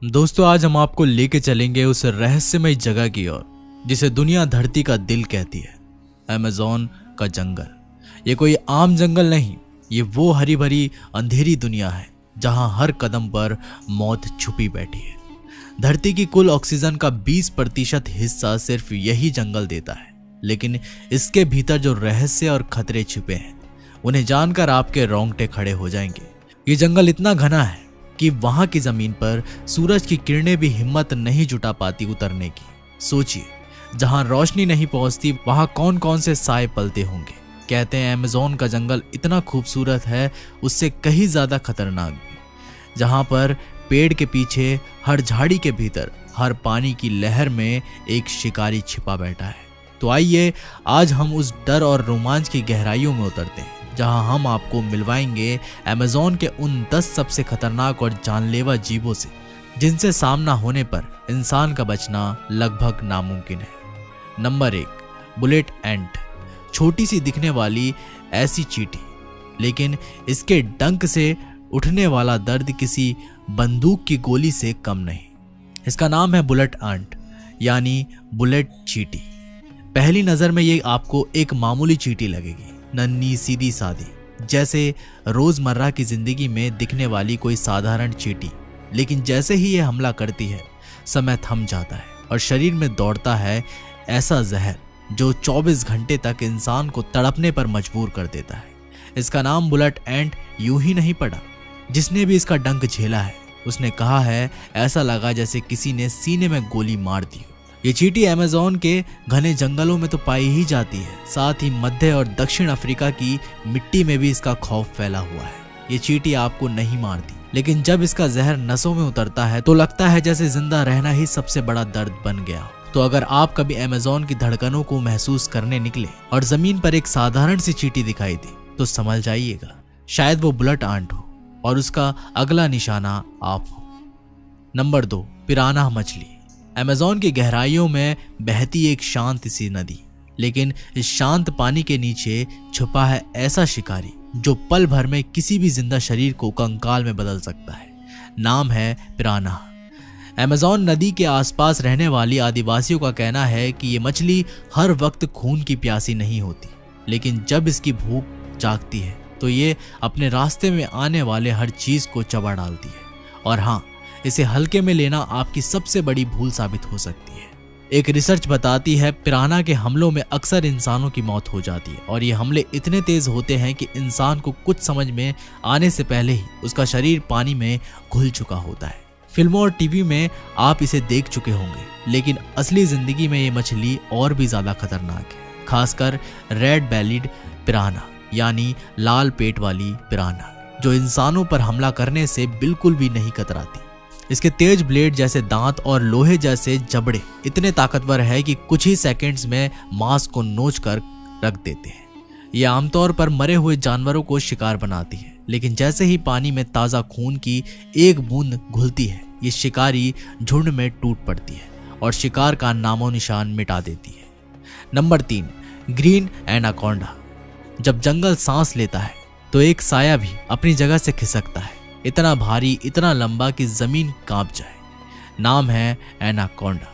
दोस्तों, आज हम आपको लेके चलेंगे उस रहस्यमय जगह की ओर जिसे दुनिया धरती का दिल कहती है, अमेज़न का जंगल। ये कोई आम जंगल नहीं, ये वो हरी भरी अंधेरी दुनिया है जहां हर कदम पर मौत छुपी बैठी है। धरती की कुल ऑक्सीजन का 20% हिस्सा सिर्फ यही जंगल देता है, लेकिन इसके भीतर जो रहस्य और खतरे छिपे हैं उन्हें जानकर आपके रोंगटे खड़े हो जाएंगे। ये जंगल इतना घना है कि वहां की जमीन पर सूरज की किरणें भी हिम्मत नहीं जुटा पाती उतरने की। सोचिए, जहां रोशनी नहीं पहुंचती वहां कौन कौन से साए पलते होंगे। कहते हैं अमेज़न का जंगल इतना खूबसूरत है, उससे कहीं ज्यादा खतरनाक भी। जहां पर पेड़ के पीछे, हर झाड़ी के भीतर, हर पानी की लहर में एक शिकारी छिपा बैठा है। तो आइए आज हम उस डर और रोमांच की गहराइयों में उतरते हैं, जहां हम आपको मिलवाएंगे अमेज़न के उन 10 सबसे खतरनाक और जानलेवा जीवों से जिनसे सामना होने पर इंसान का बचना लगभग नामुमकिन है। नंबर 1, बुलेट एंट। छोटी सी दिखने वाली ऐसी चींटी, लेकिन इसके डंक से उठने वाला दर्द किसी बंदूक की गोली से कम नहीं। इसका नाम है बुलेट एंट, यानी बुलेट चींटी। पहली नजर में ये आपको एक मामूली चींटी लगेगी, नन्ही सीधी सादी, जैसे रोजमर्रा की जिंदगी में दिखने वाली कोई साधारण चींटी। लेकिन जैसे ही ये हमला करती है, समय थम जाता है और शरीर में दौड़ता है ऐसा जहर जो 24 घंटे तक इंसान को तड़पने पर मजबूर कर देता है। इसका नाम बुलेट एंट यूं ही नहीं पड़ा। जिसने भी इसका डंक झेला है उसने कहा है ऐसा लगा जैसे किसी ने सीने में गोली मार दी हो। ये चींटी अमेज़न के घने जंगलों में तो पाई ही जाती है, साथ ही मध्य और दक्षिण अफ्रीका की मिट्टी में भी इसका खौफ फैला हुआ है। ये चींटी आपको नहीं मारती, लेकिन जब इसका जहर नसों में उतरता है तो लगता है जैसे जिंदा रहना ही सबसे बड़ा दर्द बन गया। तो अगर आप कभी अमेज़न की धड़कनों को महसूस करने निकले और जमीन पर एक साधारण सी चींटी दिखाई दी तो समझ जाइएगा, शायद वो बुलेट एंट हो और उसका अगला निशाना आप हो। नंबर 2, पिरान्हा मछली। अमेज़न की गहराइयों में बहती एक शांत सी नदी, लेकिन इस शांत पानी के नीचे छुपा है ऐसा शिकारी जो पल भर में किसी भी जिंदा शरीर को कंकाल में बदल सकता है। नाम है पिरान्हा। अमेज़न नदी के आसपास रहने वाली आदिवासियों का कहना है कि ये मछली हर वक्त खून की प्यासी नहीं होती, लेकिन जब इसकी भूख जागती है तो ये अपने रास्ते में आने वाले हर चीज को चबा डालती है। और हाँ, इसे हल्के में लेना आपकी सबसे बड़ी भूल साबित हो सकती है। एक रिसर्च बताती है पिरान्हा के हमलों में अक्सर इंसानों की मौत हो जाती है और ये हमले इतने तेज होते हैं कि इंसान को कुछ समझ में आने से पहले ही उसका शरीर पानी में घुल चुका होता है। फिल्मों और टीवी में आप इसे देख चुके होंगे, लेकिन असली जिंदगी में ये मछली और भी ज्यादा खतरनाक है, खासकर रेड बेलीड पिरान्हा, यानी लाल पेट वाली पिरान्हा, जो इंसानों पर हमला करने से बिल्कुल भी नहीं कतराती। इसके तेज ब्लेड जैसे दांत और लोहे जैसे जबड़े इतने ताकतवर है कि कुछ ही सेकंड्स में मांस को नोच कर रख देते हैं। यह आमतौर पर मरे हुए जानवरों को शिकार बनाती है, लेकिन जैसे ही पानी में ताजा खून की एक बूंद घुलती है, ये शिकारी झुंड में टूट पड़ती है और शिकार का नामो निशान मिटा देती है। Number 3, green anaconda. जब जंगल सांस लेता है तो एक साया भी अपनी जगह से खिसकता है, इतना भारी, इतना लंबा कि जमीन कांप जाए। नाम है एनाकोंडा।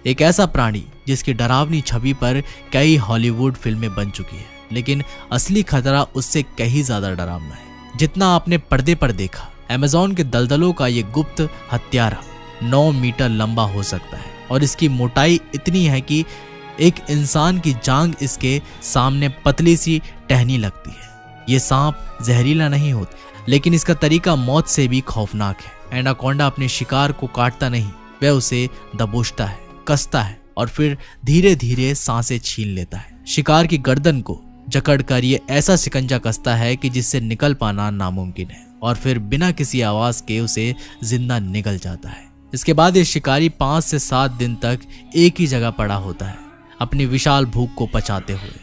एक ऐसा प्राणी जिसकी डरावनी छवि पर कई हॉलीवुड फिल्में बन चुकी है, लेकिन असली खतरा उससे कहीं ज्यादा डरावना है जितना आपने पर्दे पर देखा। अमेज़न के दलदलों का ये गुप्त हत्यारा 9 मीटर लंबा हो सकता है और इसकी मोटाई इतनी है कि एक इंसान की जांग इसके सामने पतली सी टहनी लगती है। ये सांप जहरीला नहीं होता, लेकिन इसका तरीका मौत से भी खौफनाक है। एनाकोंडा अपने शिकार को काटता नहीं, वह उसे दबोचता है, कसता है और फिर धीरे धीरे सांसें छीन लेता है। शिकार की गर्दन को जकड़कर ये ऐसा शिकंजा कसता है कि जिससे निकल पाना नामुमकिन है और फिर बिना किसी आवाज के उसे जिंदा निगल जाता है। इसके बाद ये शिकारी 5 से 7 दिन तक एक ही जगह पड़ा होता है, अपनी विशाल भूख को पचाते हुए।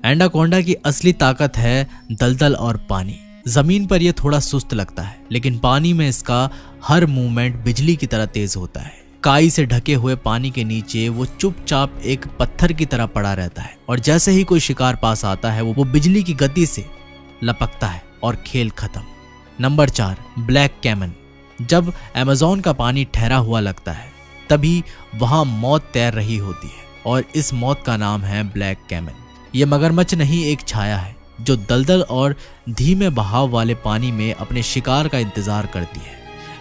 एनाकोंडा की असली ताकत है दलदल और पानी। जमीन पर यह थोड़ा सुस्त लगता है, लेकिन पानी में इसका हर मूवमेंट बिजली की तरह तेज होता है। काई से ढके हुए पानी के नीचे वो चुपचाप एक पत्थर की तरह पड़ा रहता है और जैसे ही कोई शिकार पास आता है वो बिजली की गति से लपकता है और खेल खत्म। Number 4, black caiman. जब अमेज़न का पानी ठहरा हुआ लगता है तभी वहां मौत तैर रही होती है और इस मौत का नाम है ब्लैक कैमन। यह मगरमच्छ नहीं, एक छाया है जो दलदल और धीमे बहाव वाले पानी में अपने शिकार का इंतजार करती है,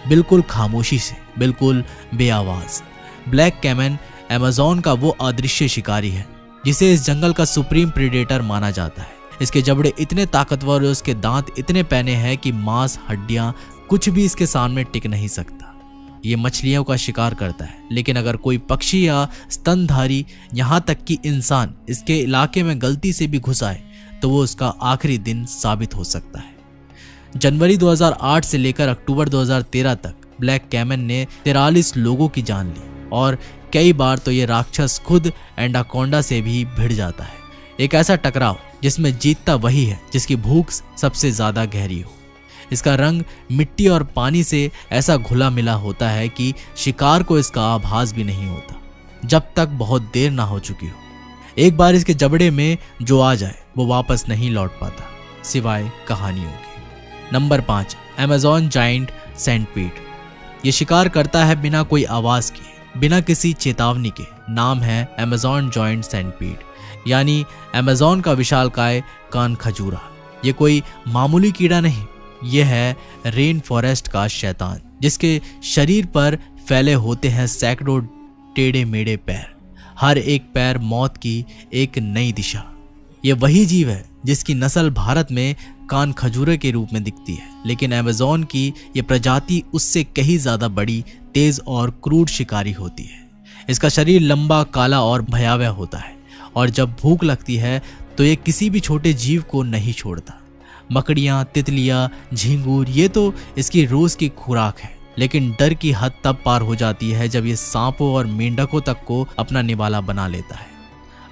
बिल्कुल खामोशी से, बिल्कुल बेआवाज। ब्लैक कैमन अमेज़न का वो अदृश्य शिकारी है जिसे इस जंगल का सुप्रीम प्रेडेटर माना जाता है। इसके जबड़े इतने ताकतवर और उसके दांत इतने पैने हैं कि मांस, हड्डियां, कुछ भी इसके सामने टिक नहीं सकता। ये मछलियों का शिकार करता है, लेकिन अगर कोई पक्षी या स्तनधारी, यहाँ तक कि इंसान इसके इलाके में गलती से भी घुस आए तो वो उसका आखिरी दिन साबित हो सकता है। जनवरी 2008 से लेकर अक्टूबर 2013 तक ब्लैक कैमन ने 43 लोगों की जान ली और कई बार तो ये राक्षस खुद एंडाकोंडा से भी भिड़ जाता है। एक ऐसा टकराव जिसमें जीतता वही है जिसकी भूख सबसे ज्यादा गहरी हो। इसका रंग मिट्टी और पानी से ऐसा घुला मिला होता है कि शिकार को इसका आभास भी नहीं होता जब तक बहुत देर ना हो चुकी हो। एक बार इसके जबड़े में जो आ जाए वो वापस नहीं लौट पाता सिवाय कहानियों के। Number 5, Amazon giant centipede. ये शिकार करता है बिना कोई आवाज के, बिना किसी चेतावनी के। नाम है अमेज़न जायंट सेंटपीड, यानी अमेज़न का विशालकाय कान खजूरा। ये कोई मामूली कीड़ा नहीं, ये है रेन फॉरेस्ट का शैतान, जिसके शरीर पर फैले होते हैं सैकड़ों टेढ़े मेढ़े पैर, हर एक पैर मौत की एक नई दिशा। ये वही जीव है जिसकी नस्ल भारत में कान खजूरे के रूप में दिखती है, लेकिन अमेज़न की ये प्रजाति उससे कहीं ज्यादा बड़ी, तेज और क्रूर शिकारी होती है। इसका शरीर लंबा, काला और भयावह होता है और जब भूख लगती है तो ये किसी भी छोटे जीव को नहीं छोड़ता। मकड़ियाँ, तितलियाँ, झींगुर, ये तो इसकी रोज की खुराक है, लेकिन डर की हद तब पार हो जाती है जब ये सांपों और मेंढकों तक को अपना निवाला बना लेता है।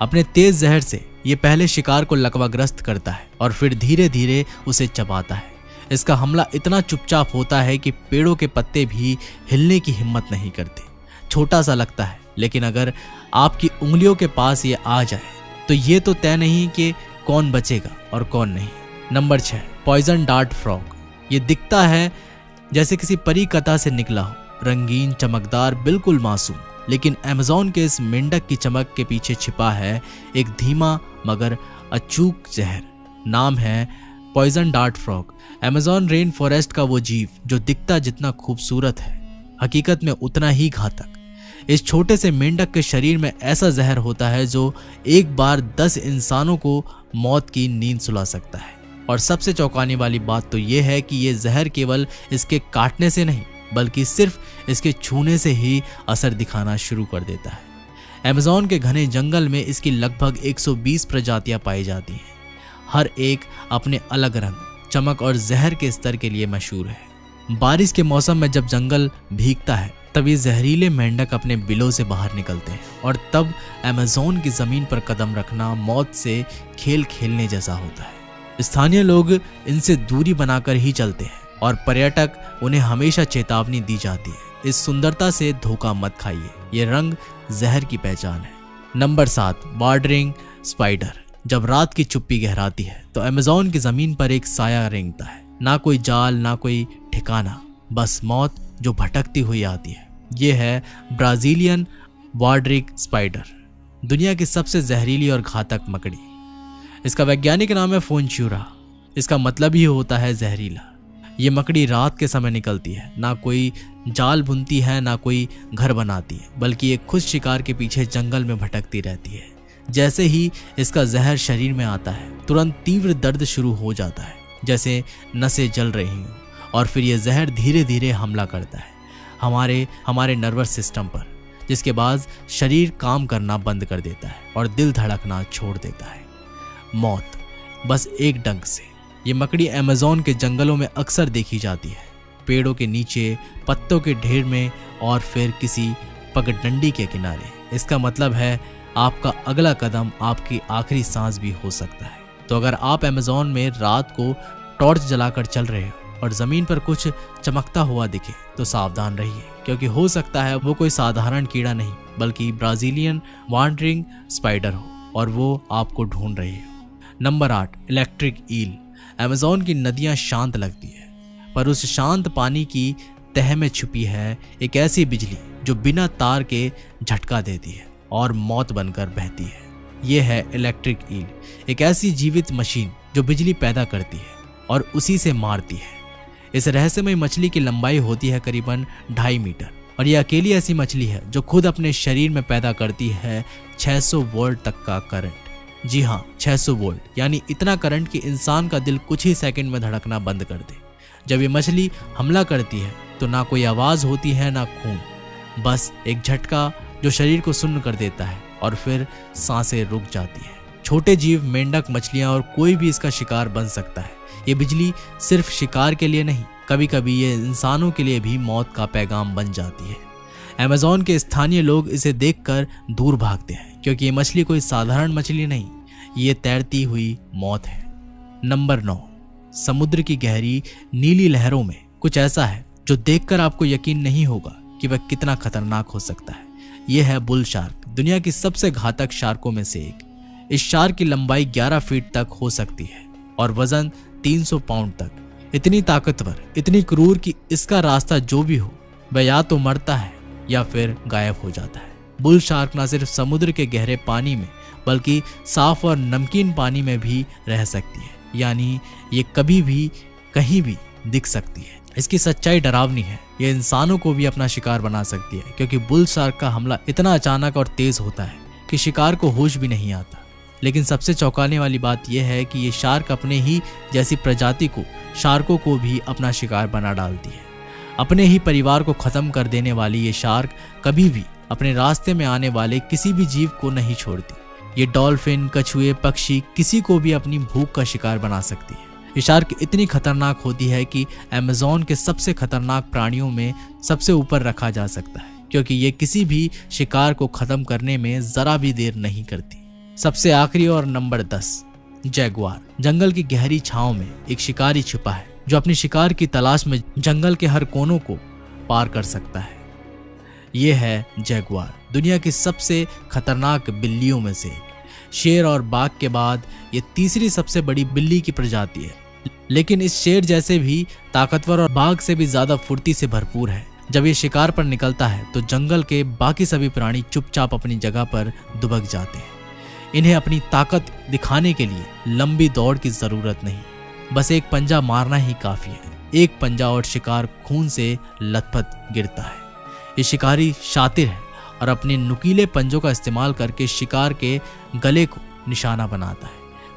अपने तेज जहर से ये पहले शिकार को लकवाग्रस्त करता है और फिर धीरे धीरे उसे चबाता है। इसका हमला इतना चुपचाप होता है कि पेड़ों के पत्ते भी हिलने की हिम्मत नहीं करते। छोटा सा लगता है, लेकिन अगर आपकी उंगलियों के पास ये आ जाए तो ये तो तय नहीं कि कौन बचेगा और कौन नहीं। Number 6, poison dart frog. ये दिखता है जैसे किसी परी कथा से निकला हो, रंगीन, चमकदार, बिल्कुल मासूम। लेकिन अमेज़न के इस मेंढक की चमक के पीछे छिपा है एक धीमा मगर अचूक जहर। नाम है poison dart frog. Amazon rain forest का वो जीव जो दिखता जितना खूबसूरत है, हकीकत में उतना ही घातक। इस छोटे से मेंढक के शरीर में ऐसा जहर होता है जो एक बार 10 इंसानों को मौत की नींद सुला सकता है। और सबसे चौंकाने वाली बात तो यह है कि यह जहर केवल इसके काटने से नहीं, बल्कि सिर्फ इसके छूने से ही असर दिखाना शुरू कर देता है। अमेज़न के घने जंगल में इसकी लगभग 120 प्रजातियां पाई जाती हैं। हर एक अपने अलग रंग, चमक और जहर के स्तर के लिए मशहूर है। बारिश के मौसम में जब जंगल भीगता है तब ये जहरीले मेंढक अपने बिलों से बाहर निकलते हैं और तब अमेज़न की जमीन पर कदम रखना मौत से खेल खेलने जैसा होता है। स्थानीय लोग इनसे दूरी बनाकर ही चलते हैं और पर्यटक उन्हें हमेशा चेतावनी दी जाती है, इस सुंदरता से धोखा मत खाइए, ये रंग जहर की पहचान है। Number 7, wandering spider. जब रात की चुप्पी गहराती है तो अमेज़न की जमीन पर एक साया रेंगता है। ना कोई जाल, ना कोई ठिकाना, बस मौत जो भटकती हुई आती है। ये है ब्राजीलियन वांडरिंग स्पाइडर, दुनिया की सबसे जहरीली और घातक मकड़ी। इसका वैज्ञानिक नाम है फोनच्यूरा। इसका मतलब ही होता है जहरीला। ये मकड़ी रात के समय निकलती है, ना कोई जाल बुनती है, ना कोई घर बनाती है, बल्कि ये खुद शिकार के पीछे जंगल में भटकती रहती है। जैसे ही इसका जहर शरीर में आता है तुरंत तीव्र दर्द शुरू हो जाता है, जैसे नसें जल रही हों, और फिर ये जहर धीरे धीरे हमला करता है हमारे नर्वस सिस्टम पर, जिसके बाद शरीर काम करना बंद कर देता है और दिल धड़कना छोड़ देता है। मौत, बस एक डंक से। ये मकड़ी अमेज़न के जंगलों में अक्सर देखी जाती है, पेड़ों के नीचे, पत्तों के ढेर में और फिर किसी पगडंडी के किनारे। इसका मतलब है आपका अगला कदम आपकी आखिरी सांस भी हो सकता है। तो अगर आप अमेज़न में रात को टॉर्च जलाकर चल रहे हो और जमीन पर कुछ चमकता हुआ दिखे तो सावधान रहिए, क्योंकि हो सकता है वो कोई साधारण कीड़ा नहीं बल्कि ब्राजीलियन वांडरिंग स्पाइडर हो और वो आपको ढूंढ रही हो। Number 8, electric eel. अमेज़न की नदियां शांत लगती है, पर उस शांत पानी की तह में छुपी है एक ऐसी बिजली जो बिना तार के झटका देती है और मौत बनकर बहती है। ये है इलेक्ट्रिक ईल, एक ऐसी जीवित मशीन जो बिजली पैदा करती है और उसी से मारती है। इस रहस्यमय मछली की लंबाई होती है करीबन 2.5 मीटर और ये अकेली ऐसी मछली है जो खुद अपने शरीर में पैदा करती है 600 वोल्ट तक का करंट। जी हाँ, 600 वोल्ट, यानी इतना करंट कि इंसान का दिल कुछ ही सेकंड में धड़कना बंद कर दे। जब ये मछली हमला करती है तो ना कोई आवाज होती है ना खून, बस एक झटका जो शरीर को सुन्न कर देता है और फिर सांसें रुक जाती है। छोटे जीव, मेंढक, मछलियां और कोई भी इसका शिकार बन सकता है। ये बिजली सिर्फ शिकार के लिए नहीं, कभी कभी ये इंसानों के लिए भी मौत का पैगाम बन जाती है। अमेज़न के स्थानीय लोग इसे देखकर दूर भागते हैं क्योंकि ये मछली कोई साधारण मछली नहीं, ये तैरती हुई मौत है। नंबर 9, समुद्र की गहरी नीली लहरों में कुछ ऐसा है जो देखकर आपको यकीन नहीं होगा कि वह कितना खतरनाक हो सकता है। यह है बुल शार्क, दुनिया की सबसे घातक शार्कों में से एक। इस शार्क की लंबाई 11 फीट तक हो सकती है और वजन 300 पाउंड तक। इतनी ताकतवर, इतनी क्रूर कि इसका रास्ता जो भी हो वह या तो मरता है या फिर गायब हो जाता है। बुल शार्क न सिर्फ समुद्र के गहरे पानी में बल्कि साफ और नमकीन पानी में भी रह सकती है, यानी ये कभी भी कहीं भी दिख सकती है। इसकी सच्चाई डरावनी है, ये इंसानों को भी अपना शिकार बना सकती है क्योंकि बुल शार्क का हमला इतना अचानक और तेज होता है कि शिकार को होश भी नहीं आता। लेकिन सबसे चौंकाने वाली बात यह है कि ये शार्क अपने ही जैसी प्रजाति को, शार्कों को भी अपना शिकार बना डालती है। अपने ही परिवार को खत्म कर देने वाली ये शार्क कभी भी अपने रास्ते में आने वाले किसी भी जीव को नहीं छोड़ती। ये डॉल्फिन, कछुए, पक्षी, किसी को भी अपनी भूख का शिकार बना सकती है। ये शार्क इतनी खतरनाक होती है कि अमेज़न के सबसे खतरनाक प्राणियों में सबसे ऊपर रखा जा सकता है क्योंकि ये किसी भी शिकार को खत्म करने में जरा भी देर नहीं करती। सबसे आखिरी और नंबर 10, जैगुआर। जंगल की गहरी छांव में एक शिकारी छिपा है जो अपनी शिकार की तलाश में जंगल के हर कोनों को पार कर सकता है। यह है जैगुआर, दुनिया की सबसे खतरनाक बिल्लियों में से एक। शेर और बाघ के बाद ये तीसरी सबसे बड़ी बिल्ली की प्रजाति है, लेकिन इस शेर जैसे भी ताकतवर और बाघ से भी ज्यादा फुर्ती से भरपूर है। जब ये शिकार पर निकलता है तो जंगल के बाकी सभी प्राणी चुपचाप अपनी जगह पर दुबक जाते हैं। इन्हें अपनी ताकत दिखाने के लिए लंबी दौड़ की जरूरत नहीं, बस एक पंजा मारना ही काफी है। एक पंजा और शिकार खून से लथपथ गिरता है। ये शिकारी शातिर है और अपने नुकीले पंजों का इस्तेमाल करके शिकार के गले को निशाना बनाता है,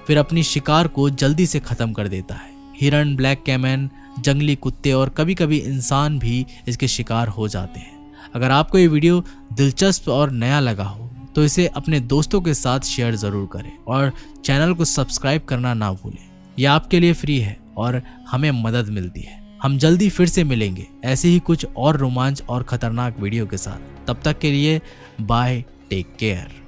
फिर अपनी शिकार को जल्दी से खत्म कर देता है। हिरण, ब्लैक कैमन, जंगली कुत्ते और कभी कभी इंसान भी इसके शिकार हो जाते हैं। अगर आपको ये वीडियो दिलचस्प और नया लगा हो तो इसे अपने दोस्तों के साथ शेयर जरूर करें और चैनल को सब्सक्राइब करना ना भूलें। यह आपके लिए फ्री है और हमें मदद मिलती है। हम जल्दी फिर से मिलेंगे ऐसे ही कुछ और रोमांच और खतरनाक वीडियो के साथ। तब तक के लिए बाय, टेक केयर।